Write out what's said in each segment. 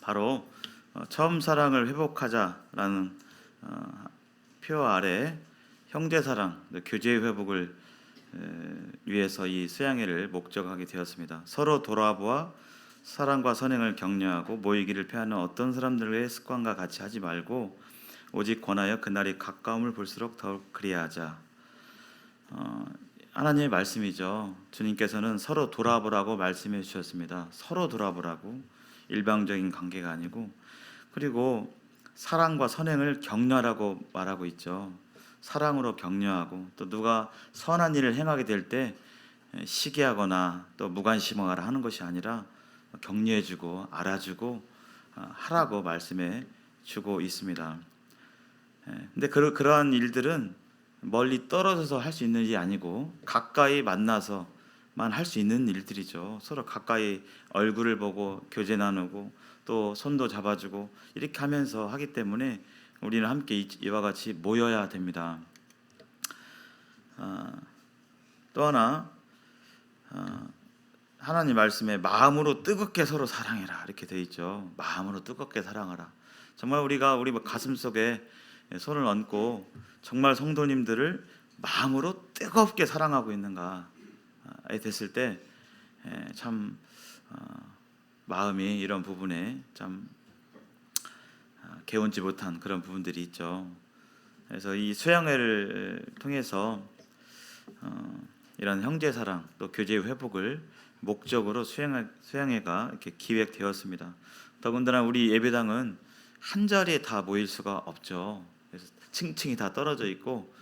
바로 처음 사랑을 회복하자라는 표 아래 형제 사랑, 교제 회복을 위해서 이 수양회를 목적하게 되었습니다. 서로 돌아보아 사랑과 선행을 격려하고 모이기를 패하는 어떤 사람들의 습관과 같이 하지 말고 오직 권하여 그날이 가까움을 볼수록 더욱 그리하자. 하나님의 말씀이죠. 주님께서는 서로 돌아보라고 말씀해 주셨습니다. 서로 돌아보라고, 일방적인 관계가 아니고. 그리고 사랑과 선행을 격려하라고 말하고 있죠. 사랑으로 격려하고, 또 누가 선한 일을 행하게 될 때 시기하거나 또 무관심하거나 하는 것이 아니라 격려해주고 알아주고 하라고 말씀해 주고 있습니다. 근데 그러한 일들은 멀리 떨어져서 할 수 있는 일이 아니고 가까이 만나서만 할 수 있는 일들이죠. 서로 가까이 얼굴을 보고 교제 나누고 또 손도 잡아주고 이렇게 하면서 하기 때문에 우리는 함께 이와 같이 모여야 됩니다. 또 하나 하나님 말씀에 마음으로 뜨겁게 서로 사랑해라 이렇게 되어 있죠. 마음으로 뜨겁게 사랑하라. 정말 우리가 우리 가슴 속에 손을 얹고 정말 성도님들을 마음으로 뜨겁게 사랑하고 있는가에 됐을 때 참 마음이 이런 부분에 참 개운지 못한 그런 부분들이 있죠. 그래서 이 수양회를 통해서 이런 형제 사랑 또 교제 회복을 목적으로 수양회가 이렇게 기획되었습니다. 더군다나 우리 예배당은 한 자리에 다 모일 수가 없죠. 그래서 층층이 다 떨어져 있고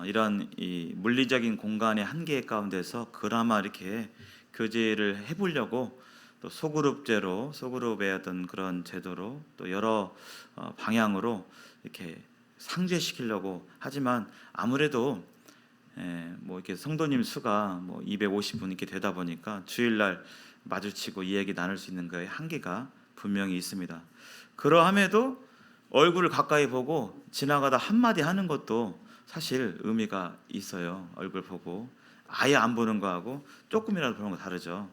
이런 이 물리적인 공간의 한계 가운데서 그나마 이렇게 교제를 해보려고 또 소그룹의 어떤 그런 제도로 또 여러 방향으로 이렇게 상쇄시키려고 하지만 아무래도 뭐 이렇게 성도님 수가 뭐 250분 이렇게 되다 보니까 주일날 마주치고 이야기 나눌 수 있는 거에 한계가 분명히 있습니다. 그러함에도 얼굴을 가까이 보고 지나가다 한마디 하는 것도 사실 의미가 있어요. 얼굴 보고 아예 안 보는 거하고 조금이라도 보는 거 다르죠.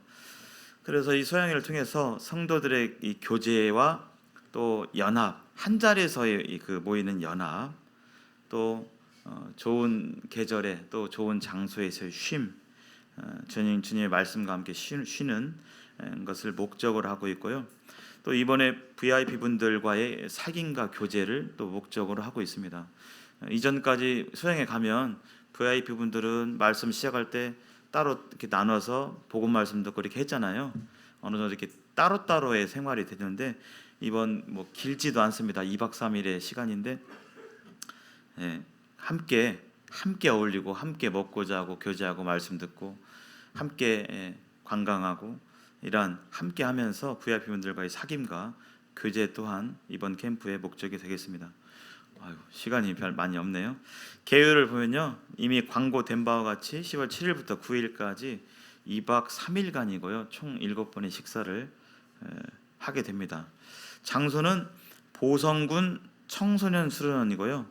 그래서 이 소양회를 통해서 성도들의 이 교제와 또 연합, 한 자리에서의 그 모이는 연합, 또 좋은 계절에 또 좋은 장소에서의 쉼, 주님의 말씀과 함께 쉬는 것을 목적으로 하고 있고요. 또 이번에 VIP 분들과의 사귐과 교제를 또 목적으로 하고 있습니다. 이전까지 소양에 가면 VIP 분들은 말씀 시작할 때 따로 이렇게 나눠서 복음 말씀 듣고 이렇게 했잖아요. 어느 정도 이렇게 따로따로의 생활이 되는데 이번 뭐 길지도 않습니다. 2박 3일의 시간인데 함께 어울리고 함께 먹고 자고 교제하고 말씀 듣고 함께 관광하고 이러한 함께 하면서 VIP 분들과의 사귐과 교제 또한 이번 캠프의 목적이 되겠습니다. 시간이 별 많이 없네요. 계획을 보면요, 이미 광고된 바와 같이 10월 7일부터 9일까지 2박 3일간이고요. 총 7번의 식사를 하게 됩니다. 장소는 보성군 청소년 수련원이고요.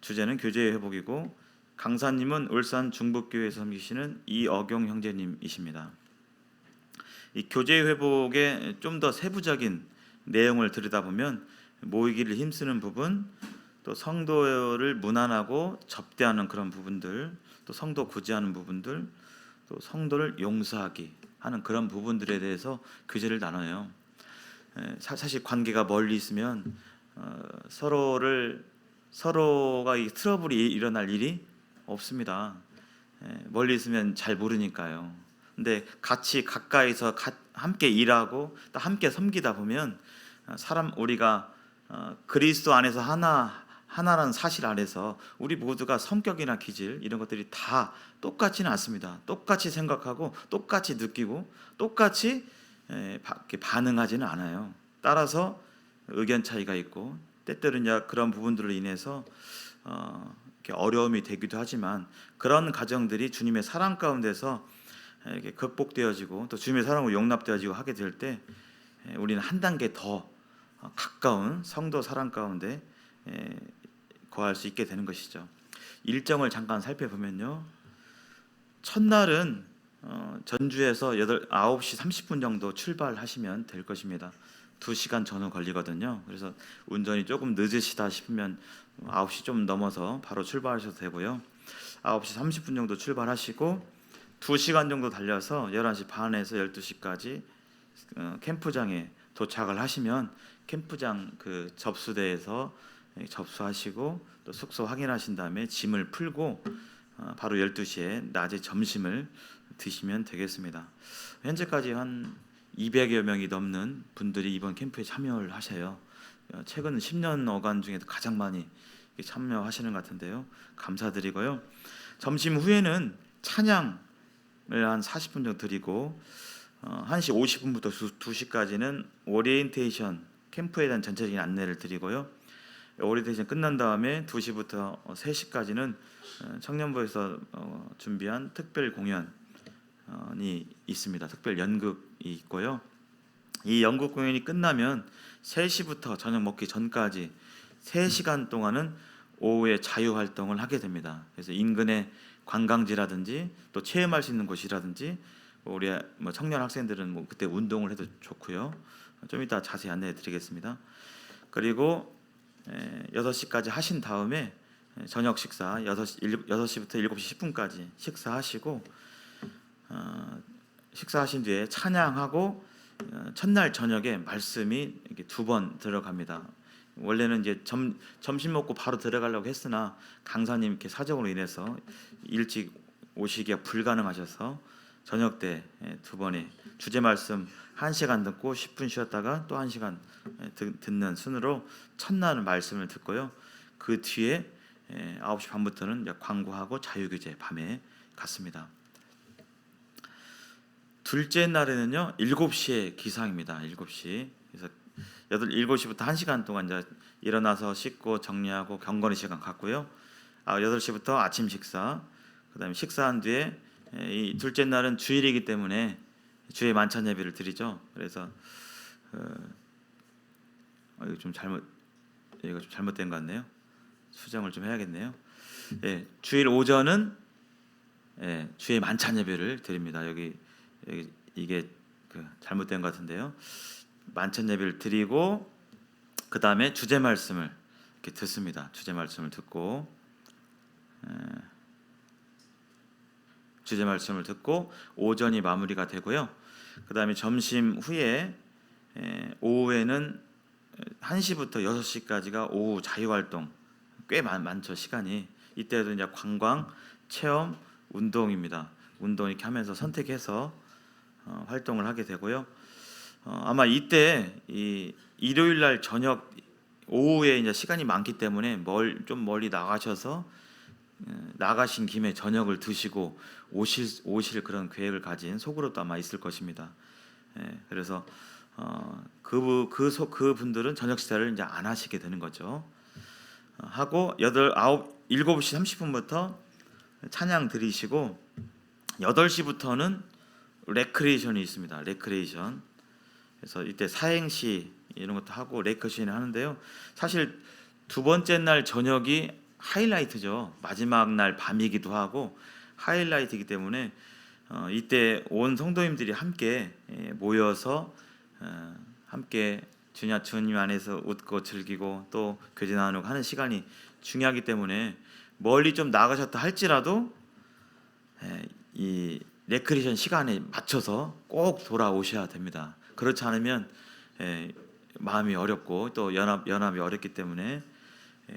주제는 교제 회복이고 강사님은 울산 중북교회에서 섬기시는 이어경 형제님이십니다. 이 교제 회복의 좀 더 세부적인 내용을 들여다보면 모이기를 힘쓰는 부분, 또 성도를 문안하고 접대하는 그런 부분들, 또 성도 구제하는 부분들, 또 성도를 용서하기 하는 그런 부분들에 대해서 교제를 나눠요. 사실 관계가 멀리 있으면 서로가 이 트러블이 일어날 일이 없습니다. 멀리 있으면 잘 모르니까요. 근데 같이 가까이서 함께 일하고 또 함께 섬기다 보면 우리가 그리스도 안에서 하나라는 사실 안에서 우리 모두가 성격이나 기질 이런 것들이 다 똑같지는 않습니다. 똑같이 생각하고 똑같이 느끼고 똑같이 반응하지는 않아요. 따라서 의견 차이가 있고 때때로는 그런 부분들로 인해서 어려움이 되기도 하지만 그런 가정들이 주님의 사랑 가운데서 이렇게 극복되어지고 또 주님의 사랑으로 용납되어지고 하게 될 때 우리는 한 단계 더 가까운 성도 사랑 가운데 거할 수 있게 되는 것이죠. 일정을 잠깐 살펴보면요, 첫날은 전주에서 9시 30분 정도 출발하시면 될 것입니다. 2시간 전후 걸리거든요. 그래서 운전이 조금 늦으시다 싶으면 9시 좀 넘어서 바로 출발하셔도 되고요. 9시 30분 정도 출발하시고 2시간 정도 달려서 11시 반에서 12시까지 캠프장에 도착을 하시면 캠프장 그 접수대에서 접수하시고 또 숙소 확인하신 다음에 짐을 풀고 바로 12시에 낮에 점심을 드시면 되겠습니다. 현재까지 한 200여 명이 넘는 분들이 이번 캠프에 참여를 하셔요. 최근 10년 어간 중에도 가장 많이 참여하시는 것 같은데요. 감사드리고요. 점심 후에는 찬양을 한 40분 정도 드리고 1시 50분부터 2시까지는 오리엔테이션 캠프에 대한 전체적인 안내를 드리고요. 오리엔테이션 끝난 다음에 2시부터 3시까지는 청년부에서 준비한 특별 공연이 있습니다. 특별 연극이 있고요. 이 연극 공연이 끝나면 3시부터 저녁 먹기 전까지 3시간 동안은 오후에 자유 활동을 하게 됩니다. 그래서 인근의 관광지라든지 또 체험할 수 있는 곳이라든지 우리 청년 학생들은 그때 운동을 해도 좋고요. 좀 이따 자세히 안내해 드리겠습니다. 그리고 6시까지 하신 다음에 저녁 식사 6시부터 7시 10분까지 식사하시고 식사하신 뒤에 찬양하고 첫날 저녁에 말씀이 이렇게 2번 들어갑니다. 원래는 이제 점심 먹고 바로 들어가려고 했으나 강사님께 사정으로 인해서 일찍 오시기가 불가능하셔서 저녁 때 2번에 주제 말씀 1시간 듣고 10분 쉬었다가 또 1시간 듣는 순으로 첫날 말씀을 듣고요. 그 뒤에 9시 반부터는 광고하고 자유교제 밤에 갔습니다. 둘째 날에는요 7시에 기상입니다. 7시. 그래서 7시부터 1시간 동안 이제 일어나서 씻고 정리하고 경건의 시간 갖고요. 8시부터 아침 식사. 그다음에 식사한 뒤에 이 둘째 날은 주일이기 때문에 주의 만찬 예배를 드리죠. 그래서 이거 좀 잘못된 것 같네요. 수정을 좀 해야겠네요. 주일 오전은 주의 만찬 예배를 드립니다. 여기 이게 잘못된 것 같은데요. 만찬 예배를 드리고 그 다음에 주제 말씀을 이렇게 듣습니다. 주제 말씀을 듣고 주제 말씀을 듣고 오전이 마무리가 되고요. 그 다음에 점심 후에 오후에는 1시부터 6시까지가 오후 자유활동 꽤 많죠 시간이. 이때도 이제 관광, 체험, 운동입니다. 운동 이렇게 하면서 선택해서 활동을 하게 되고요. 아마 이때 이 일요일 날 저녁 오후에 이제 시간이 많기 때문에 좀 멀리 나가셔서 나가신 김에 저녁을 드시고 오실 그런 계획을 가진 소그룹도 아마 있을 것입니다. 그래서 그 분들은 저녁 식사를 이제 안 하시게 되는 거죠. 하고 7시 30분부터 찬양 드리시고 8시부터는 레크레이션이 있습니다. 레크레이션. 그래서 이때 사행시 이런 것도 하고 레크레이션 하는데요. 사실 두 번째 날 저녁이 하이라이트죠. 마지막 날 밤이기도 하고 하이라이트이기 때문에 이때 온 성도님들이 함께 모여서 함께 주님 안에서 웃고 즐기고 또 교제 나누고 하는 시간이 중요하기 때문에 멀리 좀 나가셨다 할지라도 이 레크레이션 시간에 맞춰서 꼭 돌아오셔야 됩니다. 그렇지 않으면 마음이 어렵고 또 연합이 어렵기 때문에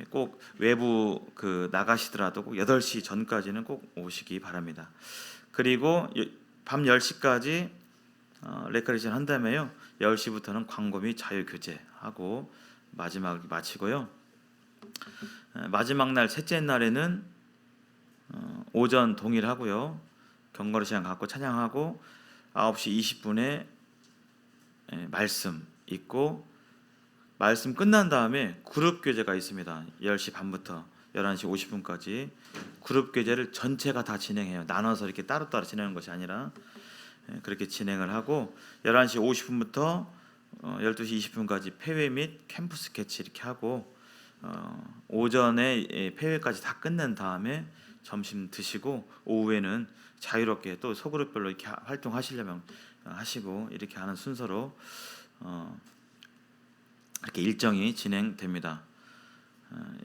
꼭 외부 나가시더라도 꼭 8시 전까지는 꼭 오시기 바랍니다. 그리고 밤 10시까지 레크레이션 한 다음에요. 10시부터는 광고 및 자유교제하고 마지막 마치고요. 마지막 날 셋째 날에는 오전 동일하고요. 경건의 시간 갖고 찬양하고 9시 20분에 말씀 있고 말씀 끝난 다음에 그룹 교제가 있습니다. 10시 반부터 11시 50분까지 그룹 교제를 전체가 다 진행해요. 나눠서 이렇게 따로따로 진행하는 것이 아니라 그렇게 진행을 하고 11시 50분부터 12시 20분까지 폐회 및 캠프 스케치 이렇게 하고 오전에 폐회까지 다 끝낸 다음에 점심 드시고 오후에는 자유롭게 또 소그룹별로 이렇게 활동하시려면 하시고 이렇게 하는 순서로 이렇게 일정이 진행됩니다.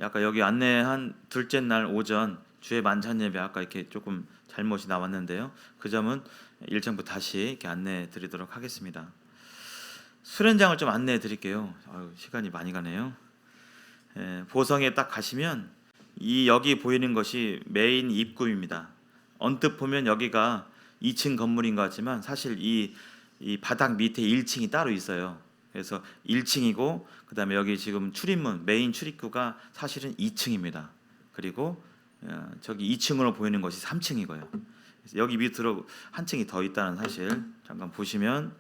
아까 여기 안내한 둘째 날 오전 주의 만찬 예배 아까 이렇게 조금 잘못이 나왔는데요. 그 점은 일정부 다시 이렇게 안내해 드리도록 하겠습니다. 수련장을 좀 안내해 드릴게요. 시간이 많이 가네요. 보성에 딱 가시면 여기 보이는 것이 메인 입구입니다. 언뜻 보면 여기가 2층 건물인 것 같지만 사실 이 바닥 밑에 1층이 따로 있어요. 그래서 1층이고 그다음에 여기 지금 출입문 메인 출입구가 사실은 2층입니다. 그리고 저기 2층으로 보이는 것이 3층이고요. 여기 밑으로 한 층이 더 있다는 사실 잠깐 보시면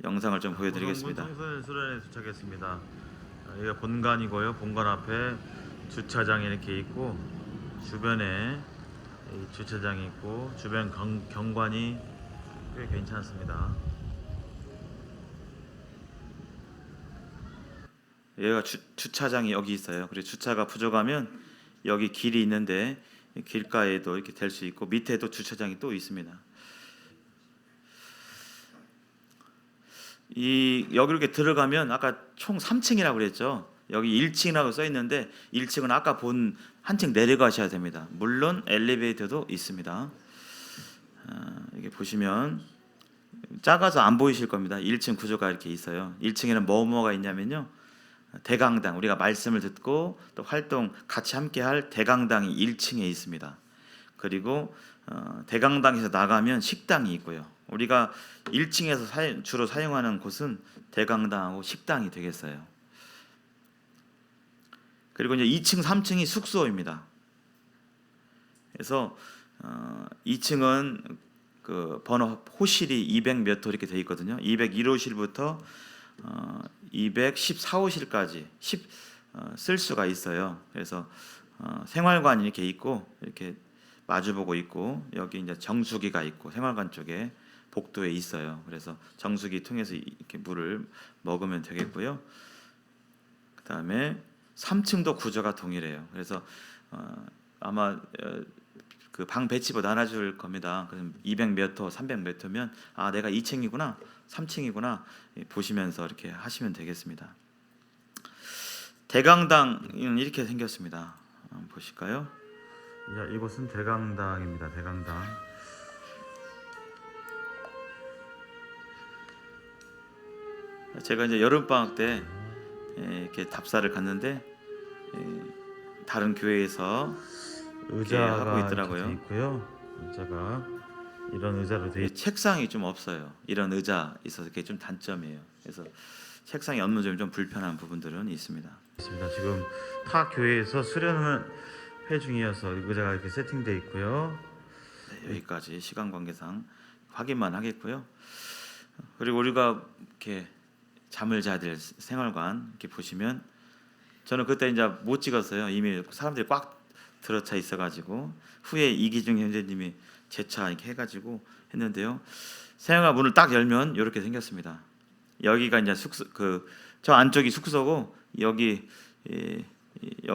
영상을 좀 보여드리겠습니다. 청소년 수련회에 도착했습니다. 여기가 본관이고요. 본관 앞에 주차장이 이렇게 있고 주변에 주차장이 있고 주변 경관이 꽤 괜찮습니다. 여기가 주차장이 여기 있어요. 그리고 주차가 부족하면 여기 길이 있는데 길가에도 이렇게 될 수 있고 밑에도 주차장이 또 있습니다. 여기 이렇게 들어가면 아까 총 3층이라고 그랬죠. 여기 1층이라고 써 있는데 1층은 아까 본 한 층 내려가셔야 됩니다. 물론 엘리베이터도 있습니다. 이게 보시면 작아서 안 보이실 겁니다. 1층 구조가 이렇게 있어요. 1층에는 뭐가 있냐면요. 대강당, 우리가 말씀을 듣고 또 활동 같이 함께할 대강당이 1층에 있습니다. 그리고 대강당에서 나가면 식당이 있고요. 우리가 1층에서 주로 사용하는 곳은 대강당하고 식당이 되겠어요. 그리고 이제 2층, 3층이 숙소입니다. 그래서 2층은 그 번호 호실이 200 몇 호 이렇게 돼 있거든요. 201호실부터 214호실까지 쓸 수가 있어요. 그래서 생활관이 이렇게 있고 이렇게 마주보고 있고 여기 이제 정수기가 있고 생활관 쪽에 복도에 있어요. 그래서 정수기 통해서 이렇게 물을 먹으면 되겠고요. 그다음에 3층도 구조가 동일해요. 그래서 아마 그 방 배치보 나눠줄 겁니다. 그럼 200 몇 호, 300 몇 호면 내가 2층이구나, 3층이구나 보시면서 이렇게 하시면 되겠습니다. 대강당은 이렇게 생겼습니다. 한번 보실까요? 이곳은 대강당입니다. 대강당. 제가 이제 여름 방학 때 이렇게 답사를 갔는데 다른 교회에서 의자가 하고 있더라고요. 있고요. 의자가 이런 의자로 돼 책상이 좀 없어요. 이런 의자 있어서 그게 좀 단점이에요. 그래서 책상이 없는 점이 좀 불편한 부분들은 있습니다. 지금 타 교회에서 수련회 중이어서 의자가 이렇게 세팅돼 있고요. 여기까지 시간 관계상 확인만 하겠고요. 그리고 우리가 이렇게 잠을 자야 될 생활관 이렇게 보시면 저는 그때 이제 못 찍었어요. 이미 사람들이 꽉 들어차 있어가지고 후에 이기중 형제님이 재차 이렇게 해가지고 했는데요. 생활관 문을 딱 열면 이렇게 생겼습니다. 여기가 이제 숙소 저 안쪽이 숙소고 여기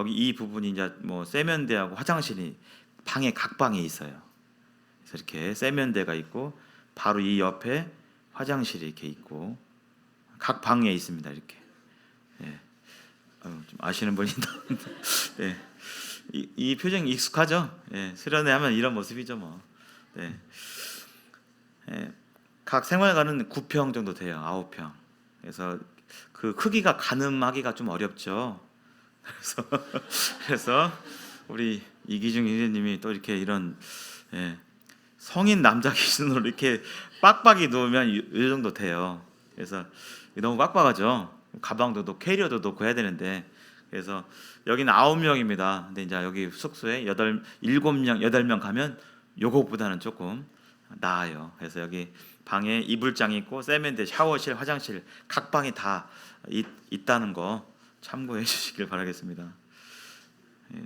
이 부분이 이제 뭐 세면대하고 화장실이 각 방에 있어요. 그래서 이렇게 세면대가 있고 바로 이 옆에 화장실이 이렇게 있고 각 방에 있습니다. 이렇게. 좀 아시는 분이 네. 이 표정이 익숙하죠? 수련회 하면 이런 모습이죠, 뭐. 각 생활관은 9평 정도 돼요. 9평. 그래서 그 크기가 가늠하기가 좀 어렵죠. 그래서 우리 이기중 선생님이 또 이렇게 이런 성인 남자 기준으로 이렇게 빡빡이 놓으면 이 정도 돼요. 그래서 너무 빡빡하죠. 가방도 놓고 캐리어도 놓고 해야 되는데 그래서 여기는 9명입니다. 근데 이제 여기 숙소에 7명, 8명 가면 요것보다는 조금 나아요. 그래서 여기 방에 이불장이 있고 세면대, 샤워실, 화장실 각 방이 다 있다는 거 참고해 주시길 바라겠습니다.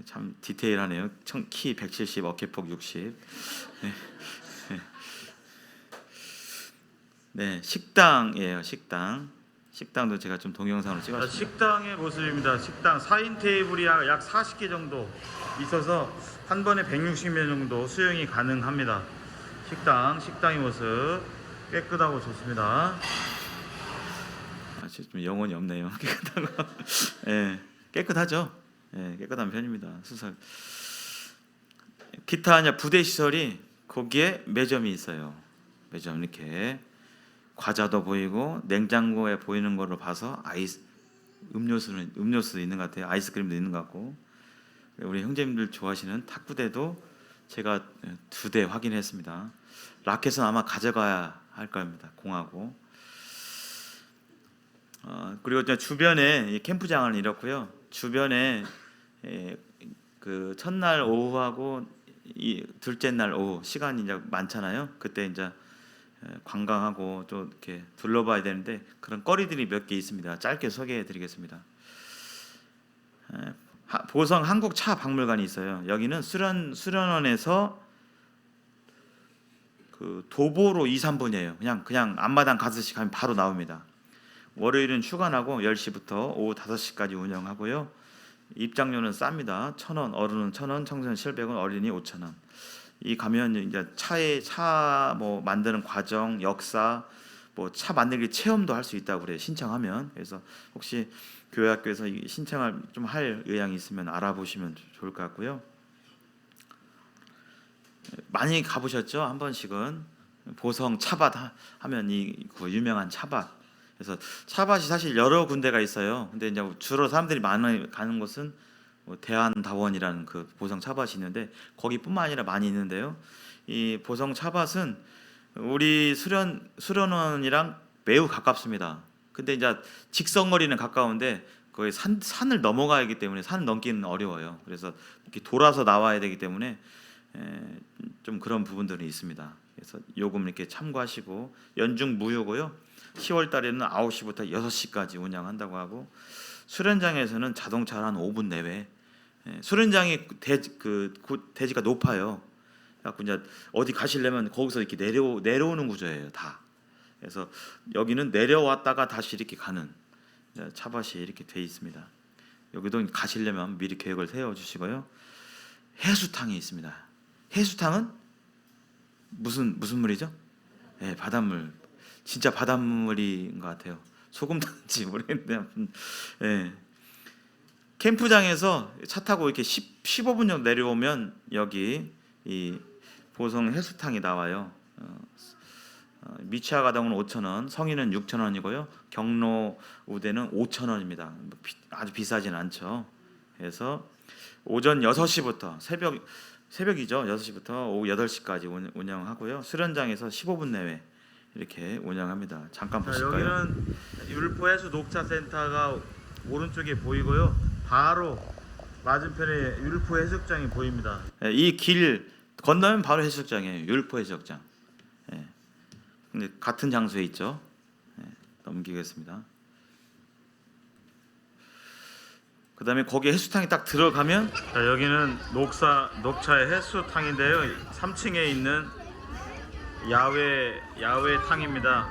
참 디테일하네요. 키 170, 어깨폭 60. 식당이에요. 식당도 제가 좀 동영상으로 자, 찍었습니다. 식당의 모습입니다. 식당 4인 테이블이 약 40개 정도 있어서 한 번에 160명 정도 수용이 가능합니다. 식당의 모습 깨끗하고 좋습니다. 좀 영혼이 없네요. 깨끗한 거. 예, 깨끗하죠. 예, 깨끗한 편입니다. 수설. 기타 이제 부대 시설이 거기에 매점이 있어요. 매점 이렇게 과자도 보이고 냉장고에 보이는 거로 봐서 음료수도 있는 것 같아요. 아이스크림도 있는 것 같고. 우리 형제님들 좋아하시는 탁구대도 제가 2대 확인했습니다. 라켓은 아마 가져가야 할 겁니다. 공하고. 그리고 이제 주변에 캠프장은 이렇고요. 주변에 그 첫날 오후하고 둘째 날 오후 시간이 이제 많잖아요. 그때 이제 관광하고 또 이렇게 둘러봐야 되는데 그런 거리들이 몇 개 있습니다. 짧게 소개해드리겠습니다. 보성 한국차박물관이 있어요. 여기는 수련원에서 그 도보로 2-3분이에요. 그냥 앞마당 가듯이 가면 바로 나옵니다. 월요일은 휴관하고 10시부터 오후 5시까지 운영하고요. 입장료는 쌉니다. 1,000원, 어른은 1,000원, 청소년 700원, 어린이 5,000원. 이 가면 이제 차 뭐 만드는 과정, 역사, 뭐 차 만들기 체험도 할 수 있다고 그래요. 신청하면. 그래서 혹시 교회 학교에서 신청을 좀 할 의향이 있으면 알아보시면 좋을 것 같고요. 많이 가보셨죠? 한 번씩은 보성 차밭 하면 그 유명한 차밭. 그래서 차밭이 사실 여러 군데가 있어요. 근데 이제 주로 사람들이 많이 가는 곳은 뭐 대한다원이라는 그 보성 차밭이 있는데 거기뿐만 아니라 많이 있는데요. 이 보성 차밭은 우리 수련원이랑 매우 가깝습니다. 근데 이제 직선거리는 가까운데 거의 산을 넘어가야 하기 때문에 산을 넘기는 어려워요. 그래서 이렇게 돌아서 나와야 되기 때문에 좀 그런 부분들이 있습니다. 그래서 요금 이렇게 참고하시고 연중 무휴고요. 10월 달에는 9시부터 6시까지 운영한다고 하고 수련장에서는 자동차로 한 5분 내외. 수련장이 대지가 높아요. 그래서 이제 어디 가시려면 거기서 이렇게 내려오는 구조예요, 다. 그래서 여기는 내려왔다가 다시 이렇게 가는 차밭이 이렇게 돼 있습니다. 여기도 가시려면 미리 계획을 세워 주시고요. 해수탕이 있습니다. 해수탕은 무슨 물이죠? 네, 바닷물. 진짜 바닷물인 것 같아요. 소금 단지 모르겠는데, 예. 캠프장에서 차 타고 이렇게 15분 정도 내려오면 여기 이 보성 해수탕이 나와요. 미취학 아동은 5,000원, 성인은 6,000원이고요. 경로 우대는 5,000원입니다. 아주 비싸진 않죠. 그래서 오전 6시부터 새벽이죠. 6시부터 오후 8시까지 운영하고요. 수련장에서 15분 내외 이렇게 운영합니다. 잠깐 보실까요? 여기는 율포해수 녹차센터가 오른쪽에 보이고요. 바로 맞은편에 율포 해수욕장이 보입니다. 이 길 건너면 바로 해수욕장이에요. 율포 해수욕장. 근데 같은 장소에 있죠. 넘기겠습니다. 그다음에 거기 해수탕이 딱 들어가면 여기는 녹차의 해수탕인데요. 3층에 있는 야외 탕입니다.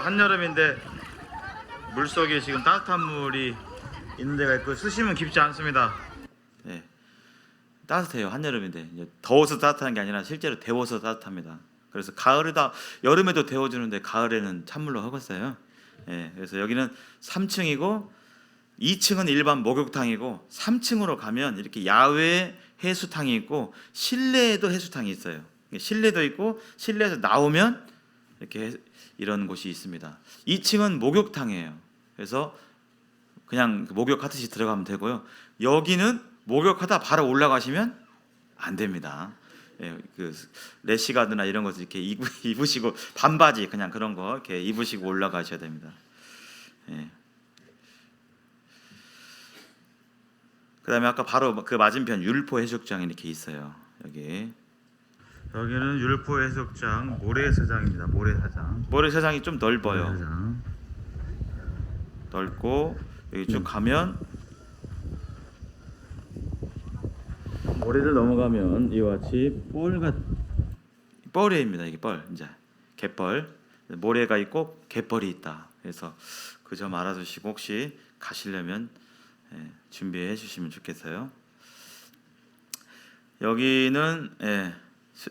한여름인데 물속에 지금 따뜻한 물이 있는 데가 있고 수심은 깊지 않습니다. 네, 따뜻해요. 한여름인데 이제 더워서 따뜻한 게 아니라 실제로 데워서 따뜻합니다. 그래서 여름에도 데워주는데 가을에는 찬물로 하겠어요. 네, 그래서 여기는 3층이고 2층은 일반 목욕탕이고 3층으로 가면 이렇게 야외 해수탕이 있고 실내에도 해수탕이 있어요. 실내도 있고 실내에서 나오면 이렇게 이런 곳이 있습니다. 2층은 목욕탕이에요. 그래서 그냥 목욕하듯이 들어가면 되고요. 여기는 목욕하다 바로 올라가시면 안 됩니다. 그 래시가드나 이런 것을 이렇게 입으시고 반바지 그냥 그런 거 이렇게 입으시고 올라가셔야 됩니다. 그다음에 아까 바로 그 맞은편 율포 해수욕장이 이렇게 있어요. 여기는 율포 해수욕장 모래사장입니다. 모래사장이 좀 넓어요. 모래사장. 넓고 여기 쭉 가면 모래를 넘어가면 이와 같이 뻘입니다. 이게 뻘 이제 갯벌 모래가 있고 갯벌이 있다. 그래서 그 점 알아두시고 혹시 가시려면 준비해 주시면 좋겠어요. 여기는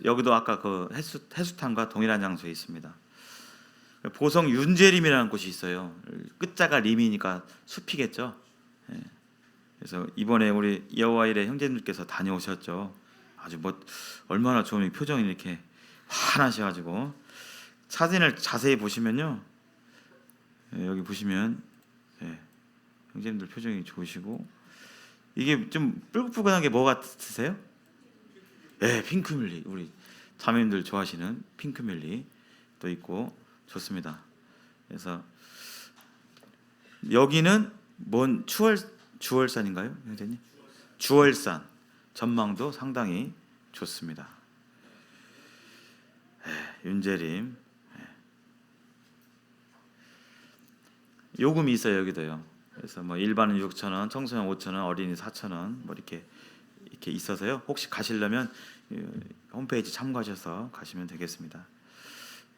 여기도 아까 그 해수탕과 동일한 장소에 있습니다. 보성 윤재림이라는 곳이 있어요. 끝자가 림이니까 숲이겠죠. 그래서 이번에 우리 여호와 일의 형제님께서 다녀오셨죠. 아주 얼마나 좋은 표정이 이렇게 환하셔가지고 사진을 자세히 보시면요, 여기 보시면 형제님들 표정이 좋으시고 이게 좀 뿔긋뿔긋한 게 뭐 같으세요? 핑크뮬리. 우리 자매님들 좋아하시는 핑크뮬리 또 있고 좋습니다. 그래서 여기는 뭔 주월산인가요, 형제님? 주월산 전망도 상당히 좋습니다. 윤재림. 요금이 있어요, 여기도요. 그래서 뭐 일반은 6,000원, 청소년 5,000원, 어린이 4,000원 뭐 이렇게 있어서요. 혹시 가시려면 홈페이지 참고하셔서 가시면 되겠습니다.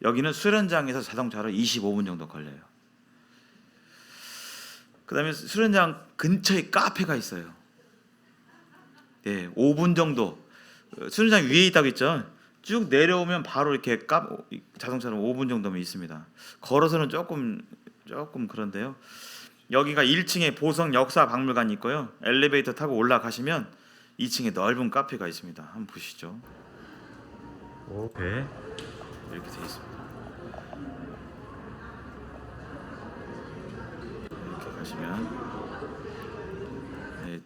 여기는 수련장에서 자동차로 25분 정도 걸려요. 그다음에 수련장 근처에 카페가 있어요. 5분 정도. 수련장 위에 있다고 했죠. 쭉 내려오면 바로 이렇게 자동차로 5분 정도면 있습니다. 걸어서는 조금 그런데요. 여기가 1층에 보성 역사 박물관이 있고요. 엘리베이터 타고 올라가시면 2층에 넓은 카페가 있습니다. 한번 보시죠. 오케이. 이렇게 되어 있습니다. 이렇게 가시면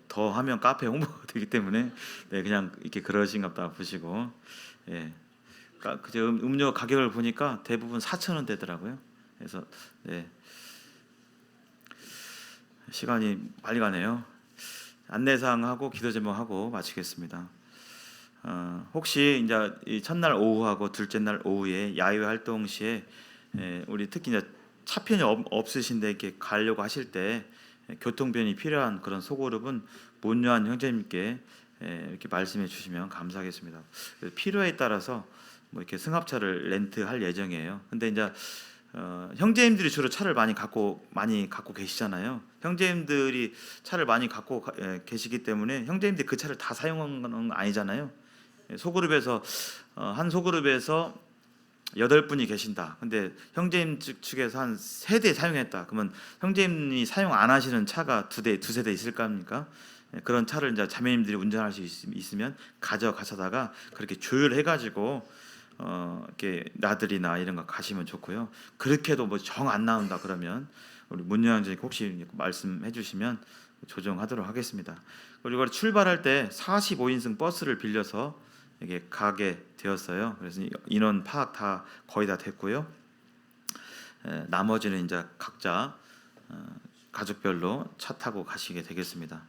더 하면 카페 홍보가 되기 때문에 그냥 이렇게 그러신갑다 보시고 그저 음료 가격을 보니까 대부분 4,000원대더라고요. 그래서 시간이 빨리 가네요. 안내사항하고 기도 제목하고 마치겠습니다. 혹시 이제 이 첫날 오후하고 둘째 날 오후에 야외 활동 시에 우리 특히 이제 차편이 없으신데 이렇게 가려고 하실 때 교통편이 필요한 그런 소그룹은 문요한 형제님께 이렇게 말씀해 주시면 감사하겠습니다. 필요에 따라서 뭐 이렇게 승합차를 렌트할 예정이에요. 근데 이제 형제님들이 주로 차를 많이 갖고 계시잖아요. 형제님들이 차를 많이 갖고 계시기 때문에 형제님들이 그 차를 다 사용하는 건 아니잖아요. 소그룹에서 한 소그룹에서 8분이 계신다. 근데 형제님 측에서 한 3대 사용했다. 그러면 형제님이 사용 안 하시는 차가 두세 대 있을 거 아닙니까? 그런 차를 이제 자매님들이 운전할 수 있으면 가져가셔다가 그렇게 조율해가지고 이렇게 나들이나 이런 거 가시면 좋고요. 그렇게도 뭐 정 안 나온다 그러면 우리 문여양님 혹시 말씀해 주시면 조정하도록 하겠습니다. 그리고 출발할 때 45인승 버스를 빌려서 이게 가게 되었어요. 그래서 인원 파악 다 거의 다 됐고요. 나머지는 이제 각자 가족별로 차 타고 가시게 되겠습니다.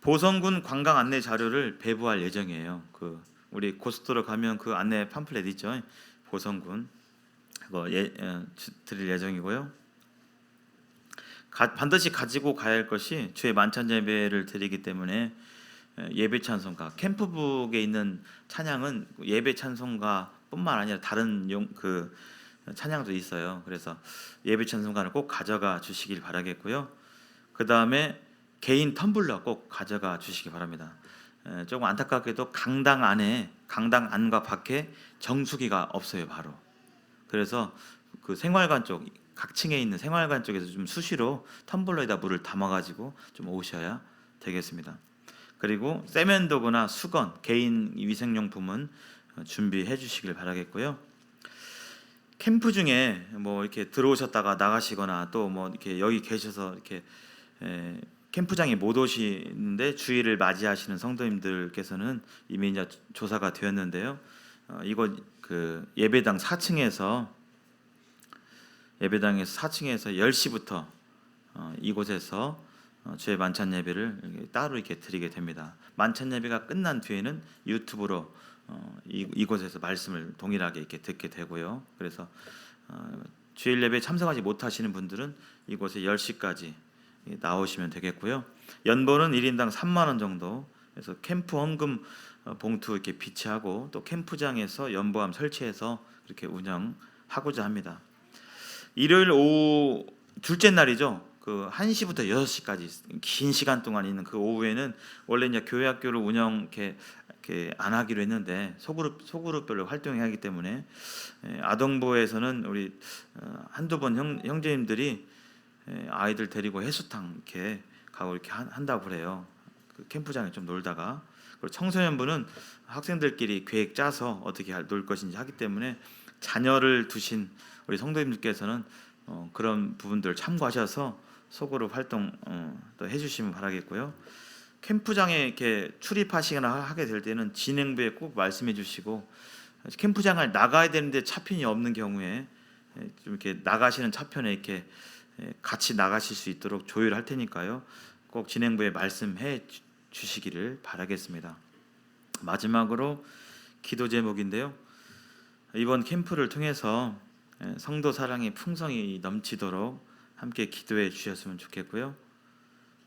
보성군 관광 안내 자료를 배부할 예정이에요. 우리 고속도로 가면 그 안내 팜플렛 있죠. 보성군 그거 드릴 예정이고요. 반드시 가지고 가야 할 것이 주의 만찬 예배를 드리기 때문에 예배 찬송가 캠프북에 있는 찬양은 예배 찬송가뿐만 아니라 다른 찬양도 있어요. 그래서 예배 찬송가를 꼭 가져가 주시길 바라겠고요. 그 다음에 개인 텀블러 꼭 가져가 주시기 바랍니다. 조금 안타깝게도 강당 안과 밖에 정수기가 없어요. 바로. 그래서 그 생활관 쪽 각 층에 있는 생활관 쪽에서 좀 수시로 텀블러에다 물을 담아가지고 좀 오셔야 되겠습니다. 그리고 세면도구나 수건, 개인 위생용품은 준비해 주시길 바라겠고요. 캠프 중에 뭐 이렇게 들어오셨다가 나가시거나 또 뭐 이렇게 여기 계셔서 이렇게 캠프장에 못 오시는데 주일을 맞이하시는 성도님들께서는 이미 이제 조사가 되었는데요. 이곳 그 예배당 4층에서 10시부터 이곳에서 주의 만찬 예배를 따로 이렇게 드리게 됩니다. 만찬 예배가 끝난 뒤에는 유튜브로 이곳에서 말씀을 동일하게 이렇게 듣게 되고요. 그래서 주일 예배에 참석하지 못하시는 분들은 이곳에 10시까지 나오시면 되겠고요. 연보는 1인당 3만 원 정도. 그래서 캠프 헌금 봉투 이렇게 비치하고 또 캠프장에서 연보함 설치해서 그렇게 운영하고자 합니다. 일요일 오후 둘째 날이죠. 그 1시부터 6시까지 긴 시간 동안 있는 그 오후에는 원래 이제 교회 학교를 운영 이렇게 안 하기로 했는데 소그룹별로 활동해야 하기 때문에 아동부에서는 우리 한두 번 형제님들이 아이들 데리고 해수탕 이렇게 가고 이렇게 한다고 그래요. 그 캠프장에 좀 놀다가. 그리고 청소년부는 학생들끼리 계획 짜서 어떻게 놀 것인지 하기 때문에 자녀를 두신 우리 성도님들께서는 그런 부분들 참고하셔서 소그룹 활동 또 해주시면 바라겠고요. 캠프장에 이렇게 출입하시거나 하게 될 때는 진행부에 꼭 말씀해 주시고, 캠프장을 나가야 되는데 차편이 없는 경우에 좀 이렇게 나가시는 차편에 이렇게 같이 나가실 수 있도록 조율할 테니까요. 꼭 진행부에 말씀해 주시기를 바라겠습니다. 마지막으로 기도 제목인데요. 이번 캠프를 통해서 성도 사랑의 풍성이 넘치도록 함께 기도해 주셨으면 좋겠고요.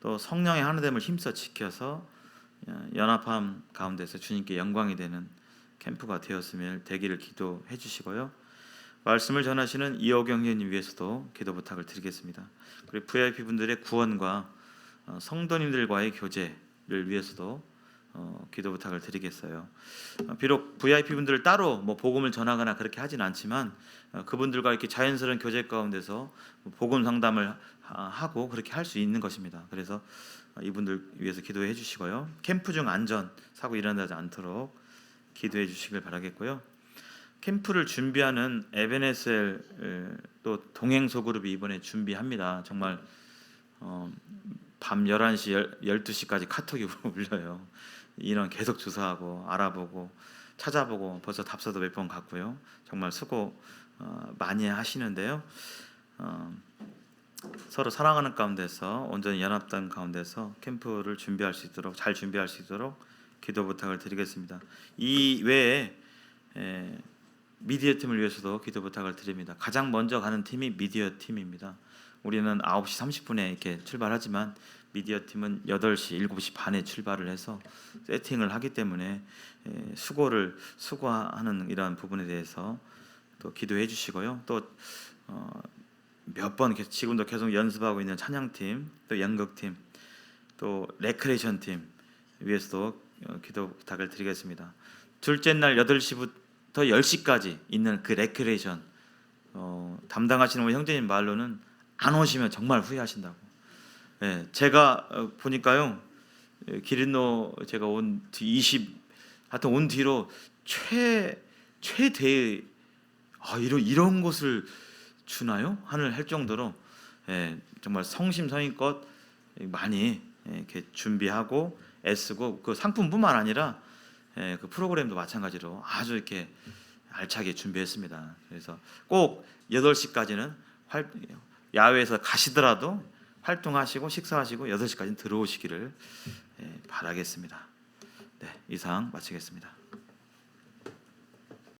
또 성령의 하나됨을 힘써 지켜서 연합함 가운데서 주님께 영광이 되는 캠프가 되기를 기도해 주시고요. 말씀을 전하시는 이호경 형님 위해서도 기도 부탁을 드리겠습니다. 그리고 VIP 분들의 구원과 성도님들과의 교제를 위해서도 기도 부탁을 드리겠어요. 비록 VIP 분들을 따로 복음을 전하거나 그렇게 하진 않지만 그분들과 이렇게 자연스러운 교제 가운데서 복음 상담을 하고 그렇게 할 수 있는 것입니다. 그래서 이분들 위해서 기도해 주시고요. 캠프 중 안전 사고 일어나지 않도록 기도해 주시길 바라겠고요. 캠프를 준비하는 에베네셀 또 동행 소그룹이 이번에 준비합니다. 정말 밤 11시, 12시까지 카톡이 울려요. 인원 계속 조사하고 알아보고 찾아보고 벌써 답사도 몇 번 갔고요. 정말 수고 많이 하시는데요. 서로 사랑하는 가운데서 온전히 연합된 가운데서 캠프를 준비할 수 있도록 잘 준비할 수 있도록 기도 부탁을 드리겠습니다. 이 외에 미디어 팀을 위해서도 기도 부탁을 드립니다. 가장 먼저 가는 팀이 미디어 팀입니다. 우리는 9시 30분에 이렇게 출발하지만 미디어 팀은 8시, 7시 반에 출발을 해서 세팅을 하기 때문에 수고하는 이러한 부분에 대해서 또 기도해 주시고요. 또 몇 번 지금도 계속 연습하고 있는 찬양팀, 또 연극팀, 또 레크레이션 팀 위해서도 기도 부탁을 드리겠습니다. 둘째 날 8시부터 10시까지 있는 그 레크레이션 담당하시는 우리 형제님 말로는 안 오시면 정말 후회하신다고. 제가 보니까요, 기린노 제가 온 뒤로 최대 이런 곳을 주나요? 할 정도로 정말 성심성의껏 많이 이렇게 준비하고 애쓰고 그 상품뿐만 아니라 그 프로그램도 마찬가지로 아주 이렇게 알차게 준비했습니다. 그래서 꼭 8시까지는 야외에서 가시더라도 활동하시고 식사하시고 8시까지는 들어오시기를 바라겠습니다. 네, 이상 마치겠습니다.